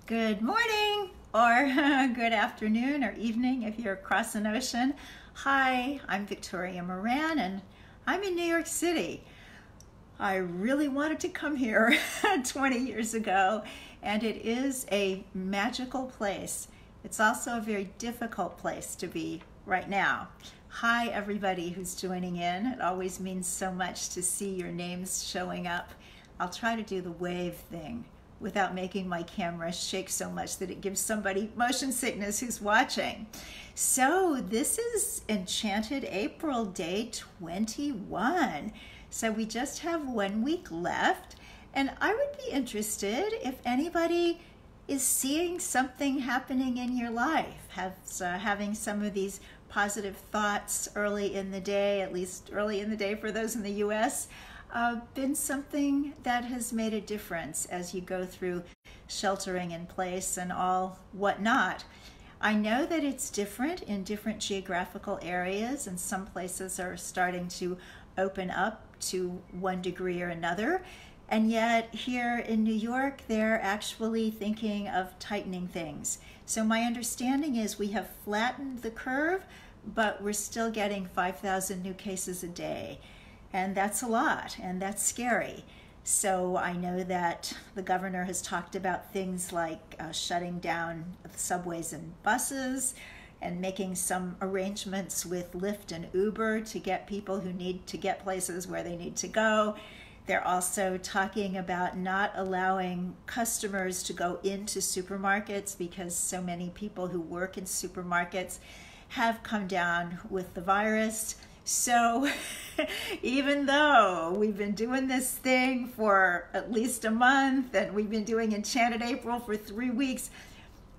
Good morning or good afternoon or evening if you're across an ocean. Hi, I'm Victoria Moran and I'm in New York City. I really wanted to come here 20 years ago, and it is a magical place. It's also a very difficult place to be right now. Hi everybody who's joining in. It always means so much to see your names showing up. I'll try to do the wave thing without making my camera shake so much that it gives somebody motion sickness who's watching. So this is Enchanted April, day 21. So we just have 1 week left, and I would be interested if anybody is seeing something happening in your life, having some of these positive thoughts early in the day, at least early in the day for those in the US, been something that has made a difference as you go through sheltering in place and all whatnot. I know that it's different in different geographical areas, and some places are starting to open up to one degree or another. And yet here in New York, they're actually thinking of tightening things. So my understanding is we have flattened the curve, but we're still getting 5,000 new cases a day. And that's a lot, and that's scary. So I know that the governor has talked about things like shutting down subways and buses and making some arrangements with Lyft and Uber to get people who need to get places where they need to go. They're also talking about not allowing customers to go into supermarkets because so many people who work in supermarkets have come down with the virus. So even though we've been doing this thing for at least a month and we've been doing Enchanted April for 3 weeks,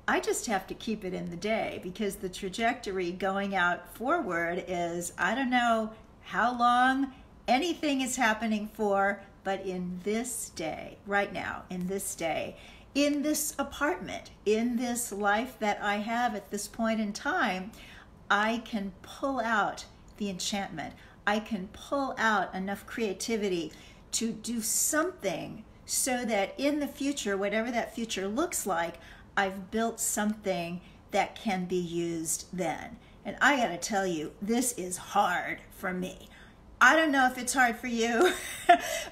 I just have to keep it in the day because the trajectory going out forward is, I don't know how long anything is happening for, but in this day, right now, in this day, in this apartment, in this life that I have at this point in time, I can pull out the enchantment. I can pull out enough creativity to do something so that in the future, whatever that future looks like, I've built something that can be used then. And I gotta tell you, this is hard for me. I don't know if it's hard for you,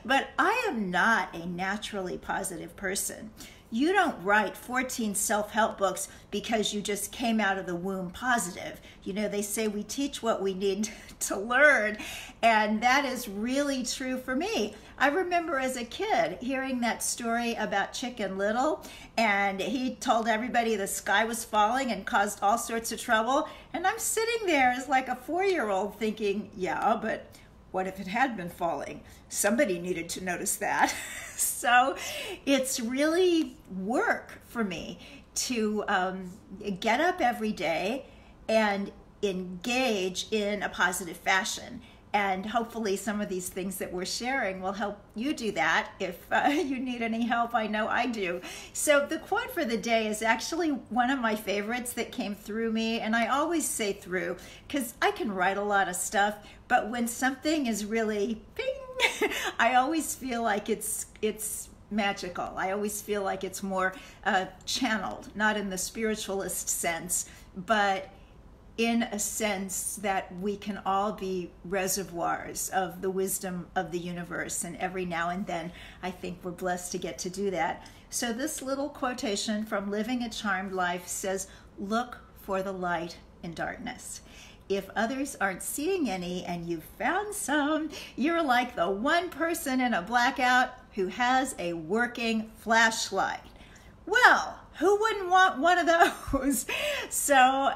but I am not a naturally positive person. You don't write 14 self-help books because you just came out of the womb positive. You know, they say we teach what we need to learn, and that is really true for me. I remember as a kid hearing that story about Chicken Little, and he told everybody the sky was falling and caused all sorts of trouble, and I'm sitting there as like a 4-year-old thinking, yeah, but what if it had been falling? Somebody needed to notice that. So it's really work for me to get up every day and engage in a positive fashion. And hopefully some of these things that we're sharing will help you do that. If you need any help, I know I do. So the quote for the day is actually one of my favorites that came through me. And I always say through because I can write a lot of stuff, but when something is really ping, I always feel like it's magical. I always feel like it's more channeled, not in the spiritualist sense, but in a sense that we can all be reservoirs of the wisdom of the universe, and every now and then I think we're blessed to get to do that. So this little quotation from Living a Charmed Life says, "Look for the light in darkness." If others aren't seeing any and you've found some, you're like the one person in a blackout who has a working flashlight. Well, who wouldn't want one of those? So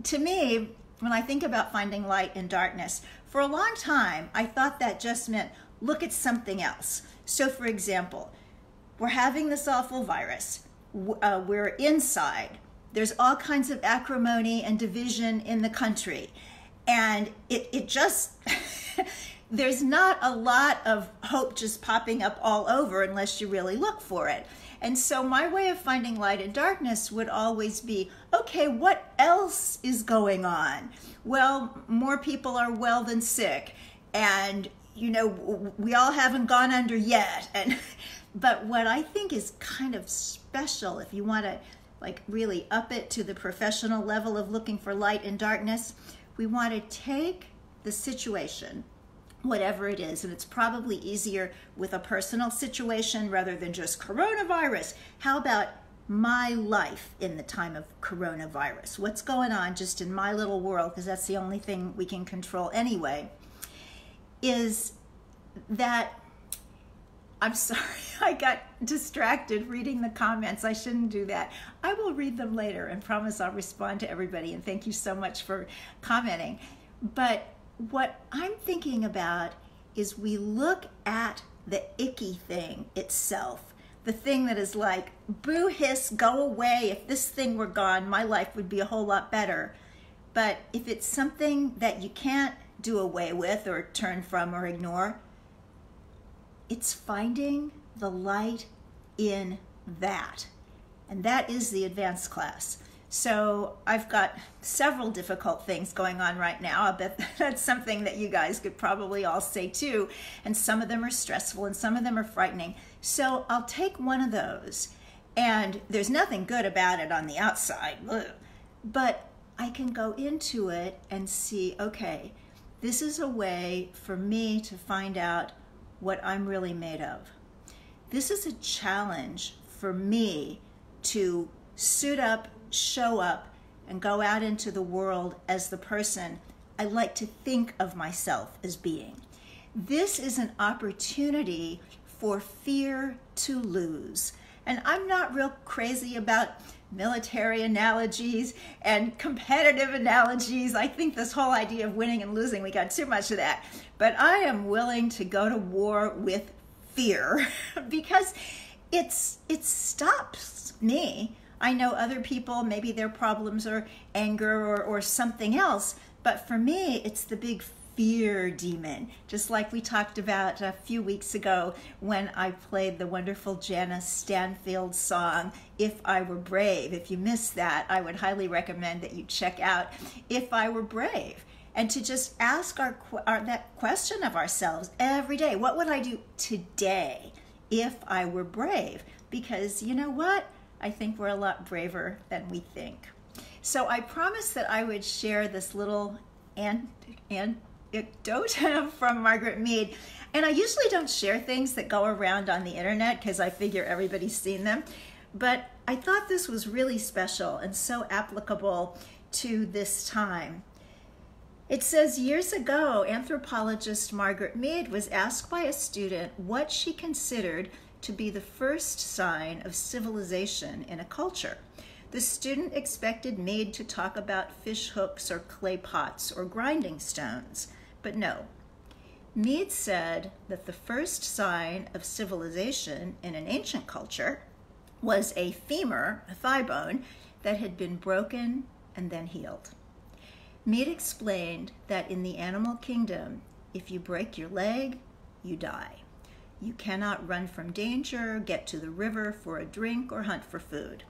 to me, when I think about finding light in darkness, for a long time, I thought that just meant look at something else. So for example, we're having this awful virus. We're inside. There's all kinds of acrimony and division in the country. And it just, there's not a lot of hope just popping up all over unless you really look for it. And so my way of finding light in darkness would always be, okay, what else is going on? Well, more people are well than sick. And, you know, we all haven't gone under yet. And But what I think is kind of special, if you want to like really up it to the professional level of looking for light in darkness, we want to take the situation, whatever it is, and it's probably easier with a personal situation rather than just coronavirus. How about my life in the time of coronavirus? What's going on just in my little world, because that's the only thing we can control anyway, is that, I'm sorry, I got distracted reading the comments. I shouldn't do that. I will read them later and promise I'll respond to everybody, and thank you so much for commenting. But what I'm thinking about is we look at the icky thing itself, the thing that is like, boo hiss, go away. If this thing were gone, my life would be a whole lot better. But if it's something that you can't do away with or turn from or ignore, it's finding the light in that. And that is the advanced class. So I've got several difficult things going on right now. I bet that's something that you guys could probably all say too. And some of them are stressful and some of them are frightening. So I'll take one of those, and there's nothing good about it on the outside, but I can go into it and see, okay, this is a way for me to find out what I'm really made of. This is a challenge for me to suit up, show up, and go out into the world as the person I like to think of myself as being. This is an opportunity for fear to lose. And I'm not real crazy about military analogies and competitive analogies. I think this whole idea of winning and losing, we got too much of that. But I am willing to go to war with fear because it stops me. I know other people, maybe their problems are anger or something else, but for me, it's the big fear demon, just like we talked about a few weeks ago when I played the wonderful Janice Stanfield song, If I Were Brave. If you missed that, I would highly recommend that you check out If I Were Brave, and to just ask that question of ourselves every day. What would I do today if I were brave? Because you know what? I think we're a lot braver than we think. So I promised that I would share this little anecdote from Margaret Mead. And I usually don't share things that go around on the internet because I figure everybody's seen them. But I thought this was really special and so applicable to this time. It says, years ago, anthropologist Margaret Mead was asked by a student what she considered to be the first sign of civilization in a culture. The student expected Mead to talk about fish hooks or clay pots or grinding stones, but no. Mead said that the first sign of civilization in an ancient culture was a femur, a thigh bone, that had been broken and then healed. Mead explained that in the animal kingdom, if you break your leg, you die. You cannot run from danger, get to the river for a drink, or hunt for food.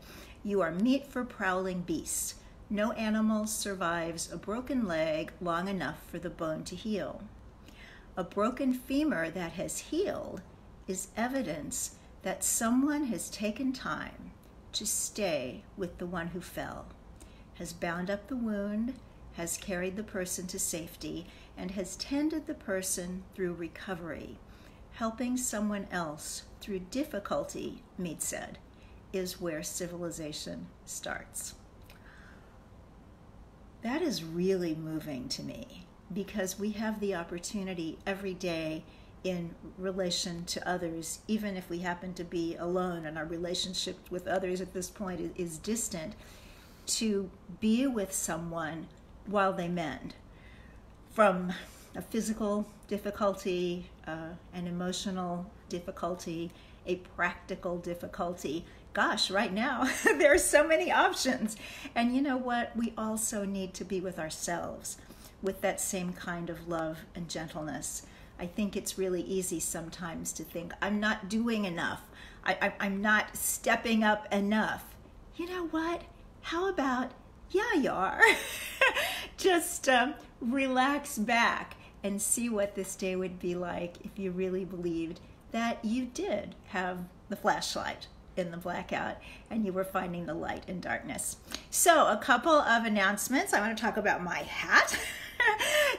You are meat for prowling beasts. No animal survives a broken leg long enough for the bone to heal. A broken femur that has healed is evidence that someone has taken time to stay with the one who fell, has bound up the wound, has carried the person to safety, and has tended the person through recovery. Helping someone else through difficulty, Mead said, is where civilization starts. That is really moving to me because we have the opportunity every day in relation to others, even if we happen to be alone and our relationship with others at this point is distant, to be with someone while they mend from a physical difficulty, an emotional difficulty, a practical difficulty. Gosh, right now there are so many options. And you know what? We also need to be with ourselves with that same kind of love and gentleness. I think it's really easy sometimes to think, I'm not doing enough. I'm not stepping up enough. You know what? How about, yeah, you are. Just relax back and see what this day would be like if you really believed that you did have the flashlight in the blackout, and you were finding the light in darkness. So a couple of announcements. I want to talk about my hat.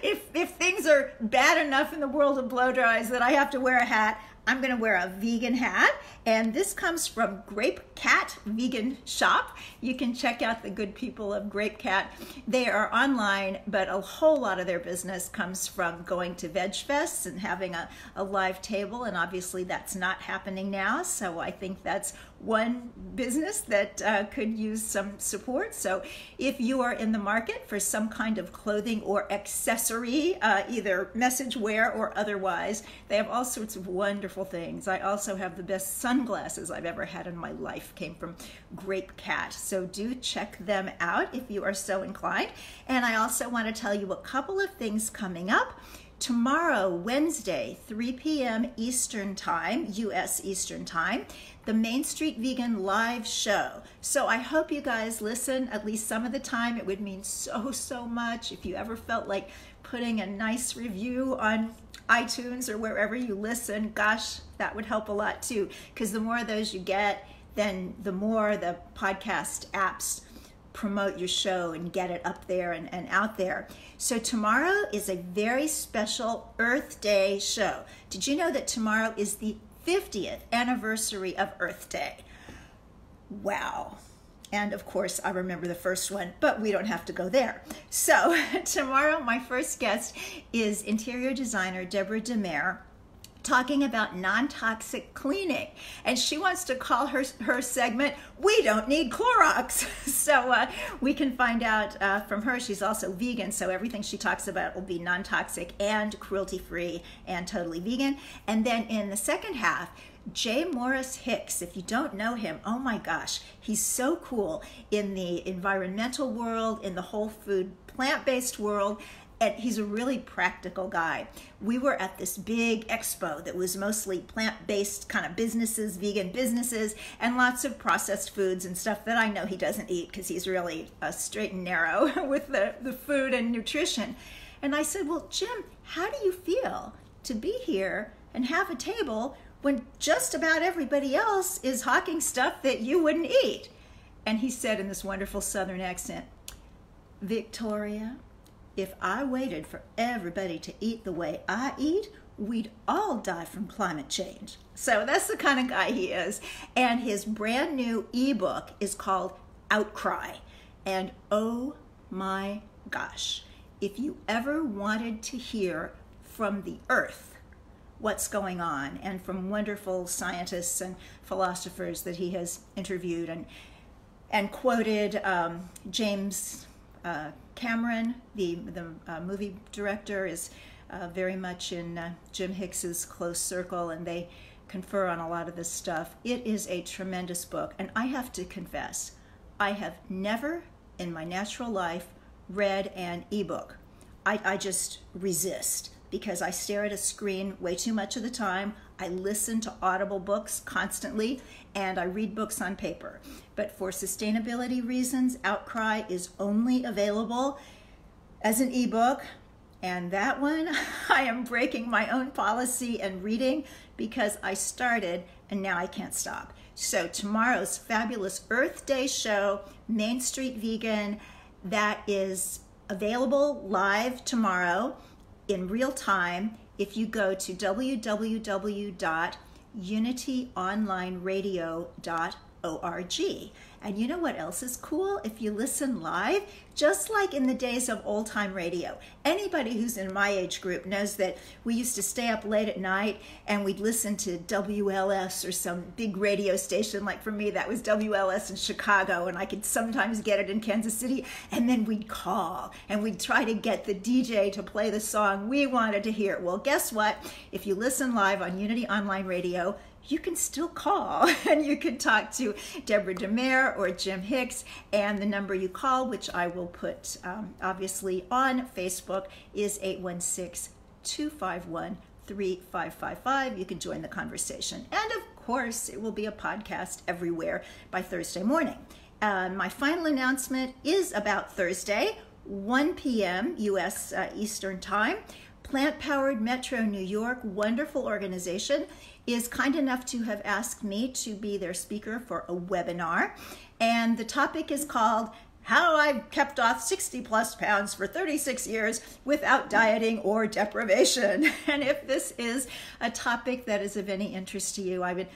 If things are bad enough in the world of blow dries that I have to wear a hat, I'm going to wear a vegan hat, and this comes from Grape Cat Vegan Shop. You can check out the good people of Grape Cat. They are online, but a whole lot of their business comes from going to veg fests and having a live table, and obviously that's not happening now, so I think that's one business that could use some support. So if you are in the market for some kind of clothing or accessory, either message wear or otherwise, they have all sorts of wonderful things. I also have the best sunglasses I've ever had in my life, came from Grape Cat. So do check them out if you are so inclined. And I also want to tell you a couple of things coming up. Tomorrow, Wednesday, 3 p.m. Eastern Time, U.S. Eastern Time, the Main Street Vegan live show. So I hope you guys listen at least some of the time. It would mean so much if you ever felt like putting a nice review on iTunes or wherever you listen. Gosh, that would help a lot too, because the more of those you get, then the more the podcast apps promote your show and get it up there and out there. So tomorrow is a very special Earth Day show. Did you know that tomorrow is the 50th anniversary of Earth Day? Wow. And of course, I remember the first one, but we don't have to go there. So tomorrow, my first guest is interior designer Deborah DeMare, talking about non-toxic cleaning. And she wants to call her segment, "We Don't Need Clorox." So we can find out from her. She's also vegan, so everything she talks about will be non-toxic and cruelty-free and totally vegan. And then in the second half, Morris Hicks, if you don't know him, oh my gosh, he's so cool in the environmental world, in the whole food, plant-based world. And he's a really practical guy. We were at this big expo that was mostly plant-based kind of businesses, vegan businesses, and lots of processed foods and stuff that I know he doesn't eat because he's really straight and narrow with the food and nutrition. And I said, well, Jim, how do you feel to be here and have a table when just about everybody else is hawking stuff that you wouldn't eat? And he said in this wonderful Southern accent, Victoria, if I waited for everybody to eat the way I eat, we'd all die from climate change. So that's the kind of guy he is. And his brand new ebook is called Outcry. And oh my gosh, if you ever wanted to hear from the earth what's going on, and from wonderful scientists and philosophers that he has interviewed and quoted, James Cameron, the movie director, is very much in Jim Hicks's close circle, and they confer on a lot of this stuff. It is a tremendous book, and I have to confess, I have never in my natural life read an ebook. I just resist because I stare at a screen way too much of the time. I listen to Audible books constantly, and I read books on paper. But for sustainability reasons, Outcry is only available as an ebook, and that one I am breaking my own policy and reading because I started and now I can't stop. So tomorrow's fabulous Earth Day show, Main Street Vegan, that is available live tomorrow in real time if you go to www.unityonlineradio.org. And you know what else is cool? If you listen live, just like in the days of old-time radio, anybody who's in my age group knows that we used to stay up late at night and we'd listen to WLS or some big radio station. Like for me, that was WLS in Chicago, and I could sometimes get it in Kansas City, and then we'd call and we'd try to get the DJ to play the song we wanted to hear. Well, guess what? If you listen live on Unity Online Radio, you can still call and you can talk to Deborah DeMare or Jim Hicks, and the number you call, which I will put obviously on Facebook, is 816-251-3555. You can join the conversation. And of course, it will be a podcast everywhere by Thursday morning. My final announcement is about Thursday, 1 p.m. U.S. Eastern Time. Plant-Powered Metro New York, wonderful organization, is kind enough to have asked me to be their speaker for a webinar. And the topic is called How I've Kept Off 60 plus pounds for 36 years without dieting or deprivation. And if this is a topic that is of any interest to you, I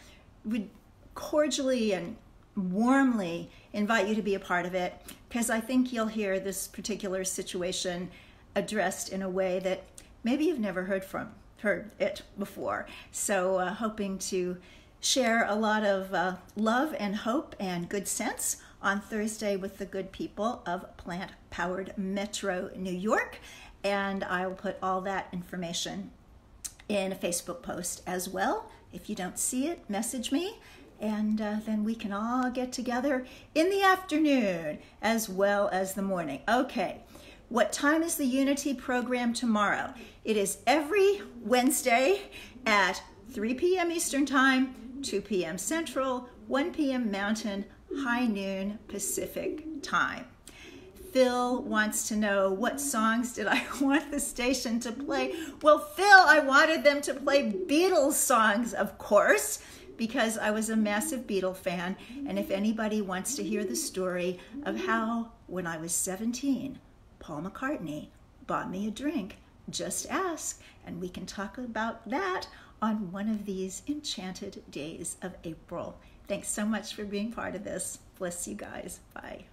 would cordially and warmly invite you to be a part of it, because I think you'll hear this particular situation addressed in a way that maybe you've never heard it before. So hoping to share a lot of love and hope and good sense on Thursday with the good people of Plant-Powered Metro New York. And I will put all that information in a Facebook post as well. If you don't see it, message me, and then we can all get together in the afternoon as well as the morning. Okay, what time is the Unity program tomorrow? It is every Wednesday at 3 p.m. Eastern Time, 2 p.m. Central, 1 p.m. Mountain, high noon Pacific Time. Phil wants to know, what songs did I want the station to play? Well, Phil, I wanted them to play Beatles songs, of course, because I was a massive Beatle fan. And if anybody wants to hear the story of how, when I was 17, Paul McCartney bought me a drink, just ask, and we can talk about that on one of these enchanted days of April. Thanks so much for being part of this. Bless you guys. Bye.